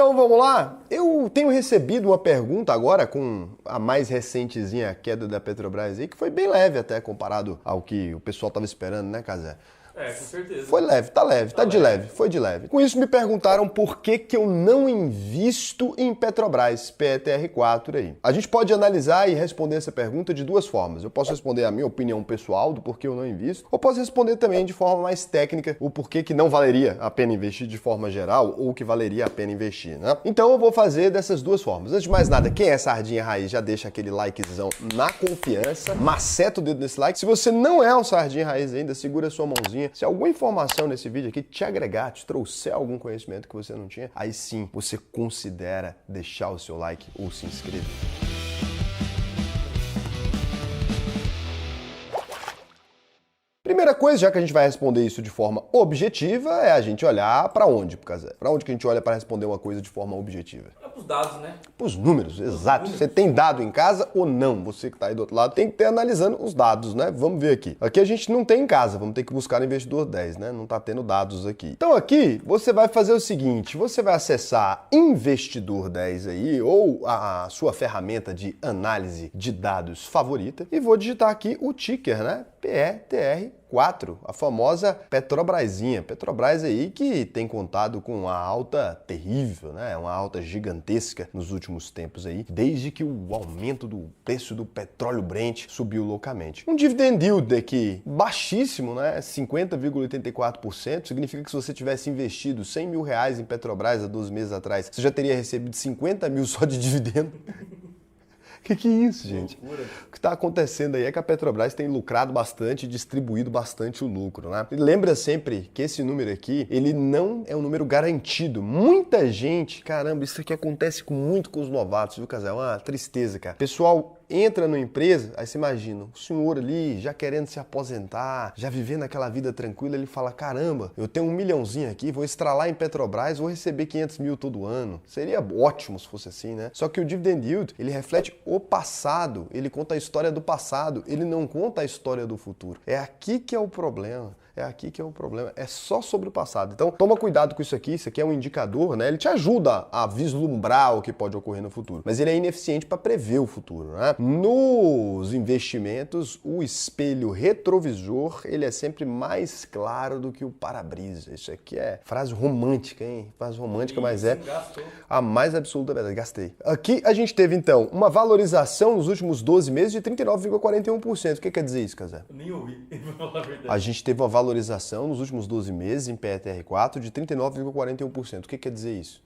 Então vamos lá? Eu tenho recebido uma pergunta agora com a mais recentezinha queda da Petrobras aí, que foi bem leve até comparado ao que o pessoal estava esperando, né, Cazé? É, com certeza. Foi leve, tá de leve, foi de leve. Com isso me perguntaram por que eu não invisto em Petrobras, PETR4 aí. A gente pode analisar e responder essa pergunta de duas formas. Eu posso responder a minha opinião pessoal do porquê eu não invisto, ou posso responder também de forma mais técnica o porquê que não valeria a pena investir de forma geral ou que valeria a pena investir, né? Então eu vou fazer dessas duas formas. Antes de mais nada, quem é sardinha raiz já deixa aquele likezão na confiança, maceta o dedo nesse like. Se você não é um sardinha raiz ainda, segura a sua mãozinha. Se alguma informação nesse vídeo aqui te agregar, te trouxer algum conhecimento que você não tinha, aí sim você considera deixar o seu like ou se inscrever. Primeira coisa, já que a gente vai responder isso de forma objetiva, é a gente olhar para onde, Cazé? Para onde que a gente olha para responder uma coisa de forma objetiva? É pros dados, né? Os números, exato. Você tem dado em casa ou não? Você que está aí do outro lado tem que ter analisando os dados, né? Vamos ver aqui. Aqui a gente não tem em casa, vamos ter que buscar no Investidor 10, né? Não está tendo dados aqui. Então aqui você vai fazer o seguinte, você vai acessar Investidor 10 aí, ou a sua ferramenta de análise de dados favorita, e vou digitar aqui o ticker, né? PETR4, a famosa Petrobrasinha. Petrobras aí que tem contado com uma alta terrível, né? Uma alta gigantesca nos últimos tempos aí, desde que o aumento do preço do petróleo Brent subiu loucamente. Um dividend yield aqui baixíssimo, né? 50,84%, significa que se você tivesse investido 100 mil reais em Petrobras há 12 meses atrás, você já teria recebido 50 mil só de dividendo. Que é isso, gente? Loucura. O que está acontecendo aí é que a Petrobras tem lucrado bastante e distribuído bastante o lucro, né? E lembra sempre que esse número aqui, ele não é um número garantido. Muita gente, caramba, isso aqui acontece muito com os novatos, viu, Casal? É uma tristeza, cara. Pessoal entra numa empresa, aí você imagina, o senhor ali já querendo se aposentar, já vivendo aquela vida tranquila, ele fala, caramba, eu tenho 1 milhãozinho aqui, vou estralar em Petrobras, vou receber 500 mil todo ano. Seria ótimo se fosse assim, né? Só que o dividend yield, ele reflete o passado, ele conta a história do passado, ele não conta a história do futuro. É aqui que é o problema. É aqui que é o problema, é só sobre o passado. Então, toma cuidado com isso aqui é um indicador, né? Ele te ajuda a vislumbrar o que pode ocorrer no futuro, mas ele é ineficiente para prever o futuro, né? Nos investimentos, o espelho retrovisor, ele é sempre mais claro do que o para-brisa. Isso aqui é frase romântica, hein? Frase romântica, mas é a mais absoluta verdade. Gastei. Aqui a gente teve, então, uma valorização nos últimos 12 meses de 39,41%. O que quer dizer isso, Casé? Eu nem ouvi, pra falar a verdade. A gente teve uma valorização nos últimos 12 meses em PETR4 de 39,41%. O que quer dizer isso?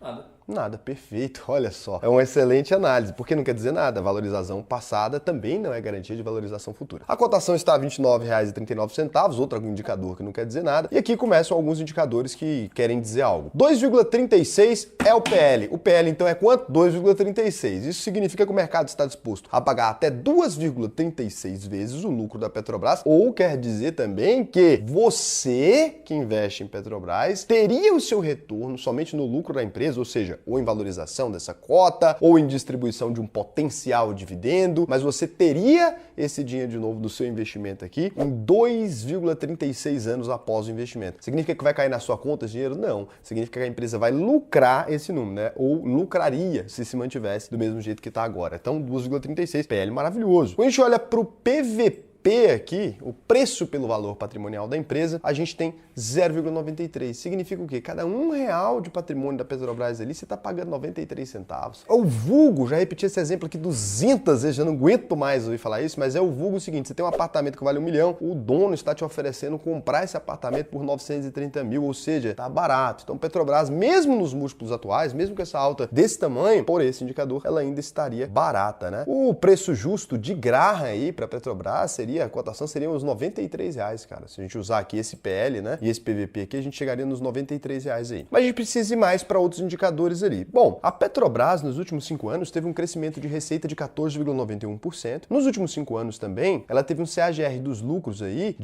Nada. Nada, perfeito, olha só. É uma excelente análise, porque não quer dizer nada. A valorização passada também não é garantia de valorização futura. A cotação está a R$ 29,39, outro indicador que não quer dizer nada. E aqui começam alguns indicadores que querem dizer algo. 2,36 é o PL. O PL, então, é quanto? 2,36. Isso significa que o mercado está disposto a pagar até 2,36 vezes o lucro da Petrobras, ou quer dizer também que você que investe em Petrobras teria o seu retorno somente no lucro da empresa, ou seja, ou em valorização dessa cota, ou em distribuição de um potencial dividendo, mas você teria esse dinheiro de novo do seu investimento aqui em 2,36 anos após o investimento. Significa que vai cair na sua conta esse dinheiro? Não. Significa que a empresa vai lucrar esse número, né? Ou lucraria se mantivesse do mesmo jeito que está agora. Então, 2,36, PL maravilhoso. Quando a gente olha para o PVP aqui, o preço pelo valor patrimonial da empresa, a gente tem 0,93. Significa o quê? Cada R$1 de patrimônio da Petrobras ali, você está pagando 93 centavos. O vulgo, já repeti esse exemplo aqui 200 vezes, já não aguento mais ouvir falar isso, mas é o vulgo seguinte, você tem um apartamento que vale 1 milhão, o dono está te oferecendo comprar esse apartamento por 930 mil, ou seja, tá barato. Então Petrobras, mesmo nos múltiplos atuais, mesmo com essa alta desse tamanho, por esse indicador, ela ainda estaria barata, né? O preço justo de Graham aí para Petrobras a cotação seria uns R$93, cara. Se a gente usar aqui esse PL, né, e esse PVP aqui, a gente chegaria nos R$93 aí. Mas a gente precisa ir mais para outros indicadores ali. Bom, a Petrobras nos últimos 5 anos teve um crescimento de receita de 14,91%. Nos últimos 5 anos também, ela teve um CAGR dos lucros aí,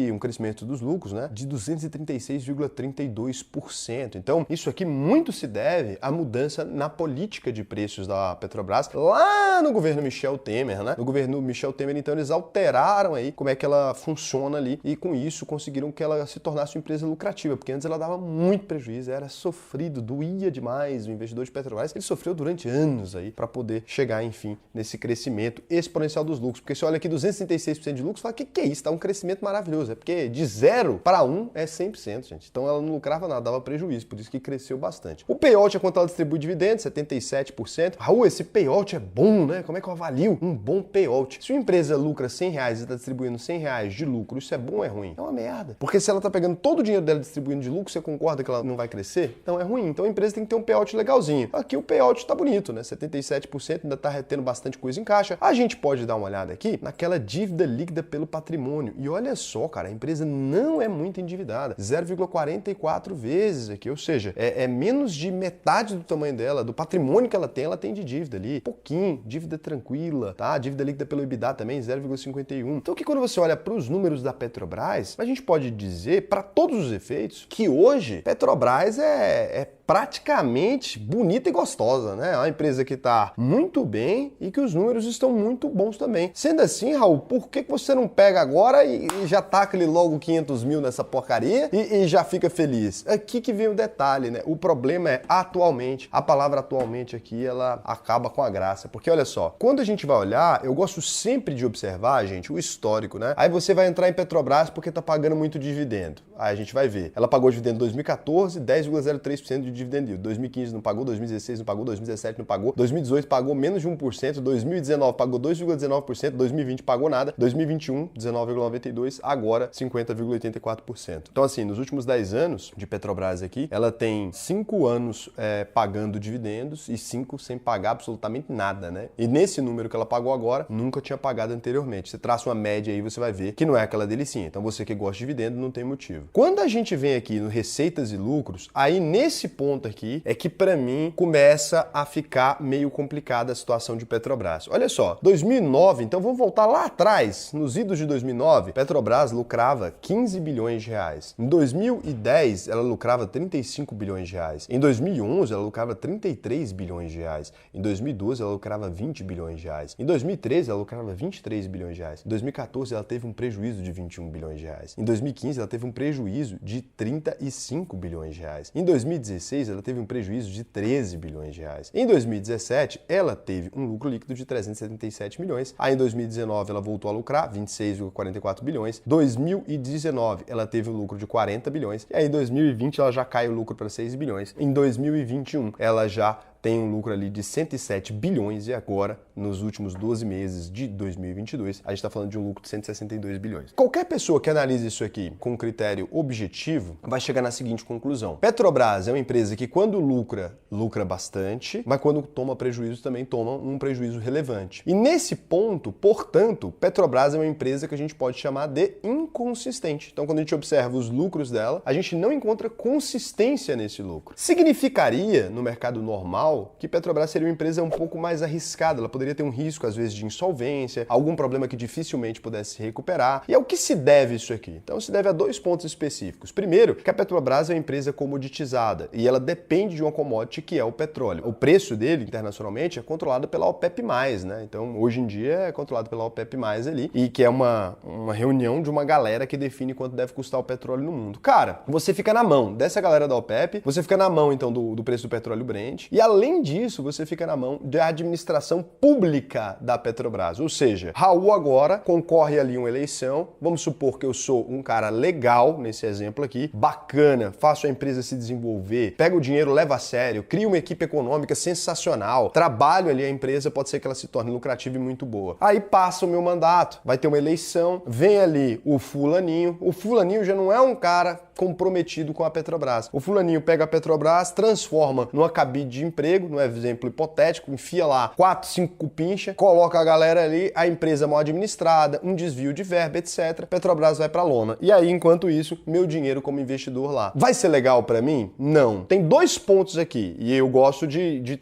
um crescimento dos lucros, né, de 236,32%. Então, isso aqui muito se deve à mudança na política de preços da Petrobras lá no governo Michel Temer, né? No governo Michel Temer, então, eles alteraram mostraram aí como é que ela funciona ali e com isso conseguiram que ela se tornasse uma empresa lucrativa, porque antes ela dava muito prejuízo, era sofrido, doía demais o investidor de Petrobras. Ele sofreu durante anos aí para poder chegar, enfim, nesse crescimento exponencial dos lucros. Porque você olha aqui 236% de lucros, fala, que é isso? Tá um crescimento maravilhoso. É porque de 0 para 1 é 100%, gente. Então ela não lucrava nada, dava prejuízo, por isso que cresceu bastante. O payout é quanto ela distribui dividendos, 77%. Raul, esse payout é bom, né? Como é que eu avalio um bom payout? Se uma empresa lucra R$100 e está distribuindo R$100 de lucro, isso é bom ou é ruim? É uma merda. Porque se ela tá pegando todo o dinheiro dela distribuindo de lucro, você concorda que ela não vai crescer? Então é ruim. Então a empresa tem que ter um payout legalzinho. Aqui o payout tá bonito, né? 77%, ainda tá retendo bastante coisa em caixa. A gente pode dar uma olhada aqui naquela dívida líquida pelo patrimônio. E olha só, cara, a empresa não é muito endividada. 0,44 vezes aqui, ou seja, é menos de metade do tamanho dela, do patrimônio que ela tem de dívida ali. Pouquinho, dívida tranquila, tá? Dívida líquida pelo EBITDA também, 0,51. Então que quando você olha para os números da Petrobras, a gente pode dizer, para todos os efeitos, que hoje Petrobras é praticamente bonita e gostosa, né? É uma empresa que está muito bem e que os números estão muito bons também. Sendo assim, Raul, por que você não pega agora e já taca ali logo 500 mil nessa porcaria e já fica feliz? Aqui que vem o detalhe, né? O problema é atualmente. A palavra atualmente aqui, ela acaba com a graça. Porque olha só, quando a gente vai olhar, eu gosto sempre de observar, gente, o histórico, né? Aí você vai entrar em Petrobras porque tá pagando muito dividendo. Aí a gente vai ver. Ela pagou dividendo em 2014, 10,03% de dividend yield. 2015 não pagou, 2016 não pagou, 2017 não pagou, 2018 pagou menos de 1%, 2019 pagou 2,19%, 2020 pagou nada, 2021 19,92%, agora 50,84%. Então assim, nos últimos 10 anos de Petrobras aqui, ela tem 5 anos pagando dividendos e 5 sem pagar absolutamente nada, né? E nesse número que ela pagou agora, nunca tinha pagado anteriormente. Você traça uma média aí, você vai ver que não é aquela delicinha. Então você que gosta de dividendo não tem motivo. Quando a gente vem aqui no receitas e lucros, aí nesse ponto aqui é que para mim começa a ficar meio complicada a situação de Petrobras. Olha só, 2009, então vamos voltar lá atrás, nos idos de 2009, Petrobras lucrava 15 bilhões de reais. Em 2010, ela lucrava 35 bilhões de reais. Em 2011, ela lucrava 33 bilhões de reais. Em 2012, ela lucrava 20 bilhões de reais. Em 2013, ela lucrava 23 bilhões de reais. Em 2014, ela teve um prejuízo de 21 bilhões de reais. Em 2015, ela teve um prejuízo de 35 bilhões de reais. Em 2016, ela teve um prejuízo de 13 bilhões de reais. Em 2017, ela teve um lucro líquido de 377 milhões. Aí em 2019, ela voltou a lucrar 26,44 bilhões. 2019, ela teve um lucro de 40 bilhões. E aí em 2020, ela já cai o lucro para 6 bilhões. Em 2021, ela já tem um lucro ali de 107 bilhões e agora, nos últimos 12 meses de 2022, a gente está falando de um lucro de 162 bilhões. Qualquer pessoa que analise isso aqui com um critério objetivo vai chegar na seguinte conclusão. Petrobras é uma empresa que quando lucra, lucra bastante, mas quando toma prejuízo também toma um prejuízo relevante. E nesse ponto, portanto, Petrobras é uma empresa que a gente pode chamar de inconsistente. Então, quando a gente observa os lucros dela, a gente não encontra consistência nesse lucro. Significaria, no mercado normal, que Petrobras seria uma empresa um pouco mais arriscada, ela poderia ter um risco, às vezes, de insolvência, algum problema que dificilmente pudesse se recuperar. E ao que se deve isso aqui? Então, se deve a dois pontos específicos. Primeiro, que a Petrobras é uma empresa comoditizada e ela depende de uma commodity que é o petróleo. O preço dele, internacionalmente, é controlado pela OPEP+, né? Então, hoje em dia, é controlado pela OPEP+, ali, e que é uma reunião de uma galera que define quanto deve custar o petróleo no mundo. Cara, você fica na mão dessa galera da OPEP, você fica na mão, então, do preço do petróleo Brent, e além disso, você fica na mão da administração pública da Petrobras. Ou seja, Raul agora concorre ali uma eleição, vamos supor que eu sou um cara legal, nesse exemplo aqui, bacana, faço a empresa se desenvolver, pego o dinheiro, levo a sério, crio uma equipe econômica sensacional, trabalho ali a empresa, pode ser que ela se torne lucrativa e muito boa. Aí passa o meu mandato, vai ter uma eleição, vem ali o fulaninho já não é um cara comprometido com a Petrobras. O fulaninho pega a Petrobras, transforma numa cabide de emprego, num exemplo hipotético, enfia lá 4, 5 cupincha, coloca a galera ali, a empresa mal administrada, um desvio de verba, etc. Petrobras vai pra lona. E aí, enquanto isso, meu dinheiro como investidor lá. Vai ser legal pra mim? Não. Tem dois pontos aqui, e eu gosto de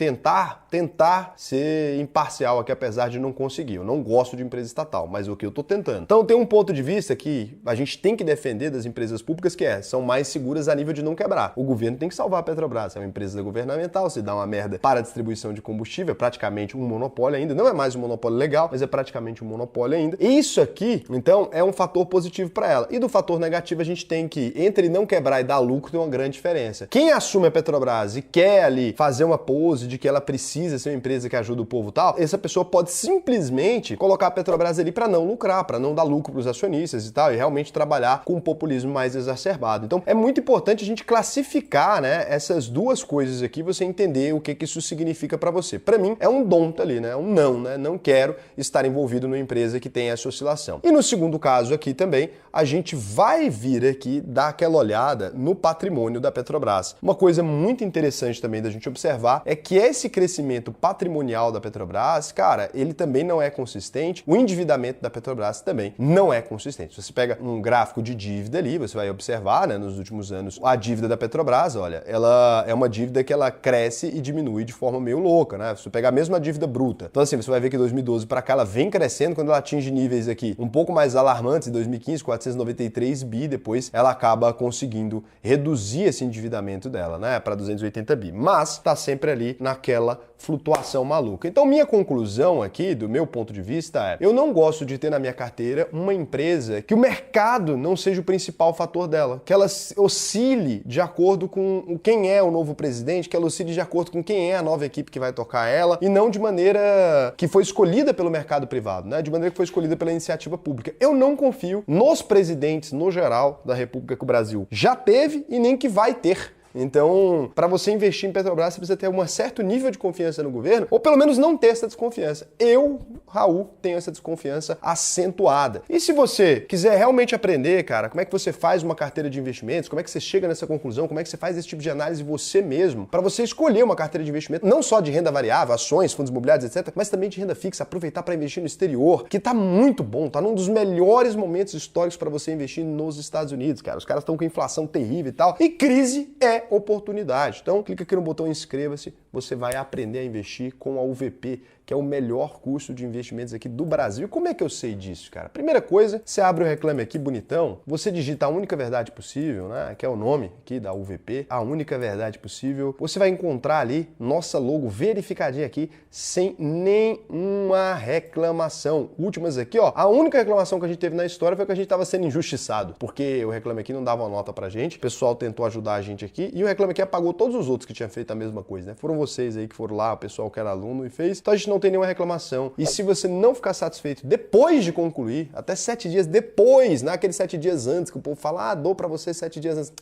tentar ser imparcial aqui, apesar de não conseguir. Eu não gosto de empresa estatal, mas o que eu tô tentando. Então, tem um ponto de vista que a gente tem que defender das empresas públicas, que são mais seguras a nível de não quebrar. O governo tem que salvar a Petrobras, é uma empresa governamental, se dá uma merda merda para a distribuição de combustível, é praticamente um monopólio ainda, não é mais um monopólio legal, mas é praticamente um monopólio ainda. E isso aqui, então, é um fator positivo para ela. E do fator negativo a gente tem que, entre não quebrar e dar lucro, tem uma grande diferença. Quem assume a Petrobras e quer ali fazer uma pose de que ela precisa ser uma empresa que ajuda o povo e tal, essa pessoa pode simplesmente colocar a Petrobras ali para não lucrar, para não dar lucro para os acionistas e tal, e realmente trabalhar com um populismo mais exacerbado. Então, é muito importante a gente classificar, né, essas duas coisas aqui, você entender o que isso significa para você. Para mim, é um don't ali, né? Um não, né? Não quero estar envolvido numa empresa que tem essa oscilação. E no segundo caso aqui também, a gente vai vir aqui dar aquela olhada no patrimônio da Petrobras. Uma coisa muito interessante também da gente observar é que esse crescimento patrimonial da Petrobras, cara, ele também não é consistente. O endividamento da Petrobras também não é consistente. Se você pega um gráfico de dívida ali, você vai observar, né, nos últimos anos, a dívida da Petrobras, olha, ela é uma dívida que ela cresce e diminui de forma meio louca, né? Se você pegar mesmo a dívida bruta. Então assim, você vai ver que 2012 para cá ela vem crescendo, quando ela atinge níveis aqui um pouco mais alarmantes, em 2015, 493 bi, depois ela acaba conseguindo reduzir esse endividamento dela, né, para 280 bi. Mas tá sempre ali naquela flutuação maluca. Então minha conclusão aqui, do meu ponto de vista, é: eu não gosto de ter na minha carteira uma empresa que o mercado não seja o principal fator dela, que ela oscile de acordo com quem é o novo presidente, que ela oscile de acordo com quem é a nova equipe que vai tocar ela, e não de maneira que foi escolhida pelo mercado privado, né? De maneira que foi escolhida pela iniciativa pública. Eu não confio nos presidentes, no geral, da República que o Brasil já teve e nem que vai ter. Então, para você investir em Petrobras, você precisa ter um certo nível de confiança no governo, ou pelo menos não ter essa desconfiança. Eu, Raul, tenho essa desconfiança acentuada. E se você quiser realmente aprender, cara, como é que você faz uma carteira de investimentos, como é que você chega nessa conclusão, como é que você faz esse tipo de análise você mesmo, para você escolher uma carteira de investimento, não só de renda variável, ações, fundos imobiliários, etc., mas também de renda fixa, aproveitar para investir no exterior, que tá muito bom, tá num dos melhores momentos históricos para você investir nos Estados Unidos, cara. Os caras estão com inflação terrível e tal, e crise é oportunidade. Então, clica aqui no botão inscreva-se, você vai aprender a investir com a UVP, que é o melhor curso de investimentos aqui do Brasil. E como é que eu sei disso, cara? Primeira coisa, você abre o Reclame Aqui bonitão, você digita a única verdade possível, né? Que é o nome aqui da UVP, a única verdade possível. Você vai encontrar ali nossa logo verificadinha aqui, sem nenhuma reclamação. Últimas aqui, ó. A única reclamação que a gente teve na história foi que a gente estava sendo injustiçado, porque o Reclame Aqui não dava uma nota pra gente, o pessoal tentou ajudar a gente aqui, e o Reclame Aqui apagou todos os outros que tinham feito a mesma coisa, né? Foram vocês aí que foram lá, o pessoal que era aluno e fez. Então a gente não tem nenhuma reclamação. E se você não ficar satisfeito depois de concluir, até 7 dias depois, não é aqueles 7 dias antes, que o povo fala, dou pra você 7 dias antes.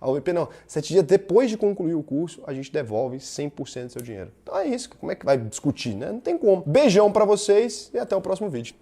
A UVP não, 7 dias depois de concluir o curso, a gente devolve 100% do seu dinheiro. Então é isso, como é que vai discutir, né? Não tem como. Beijão pra vocês e até o próximo vídeo.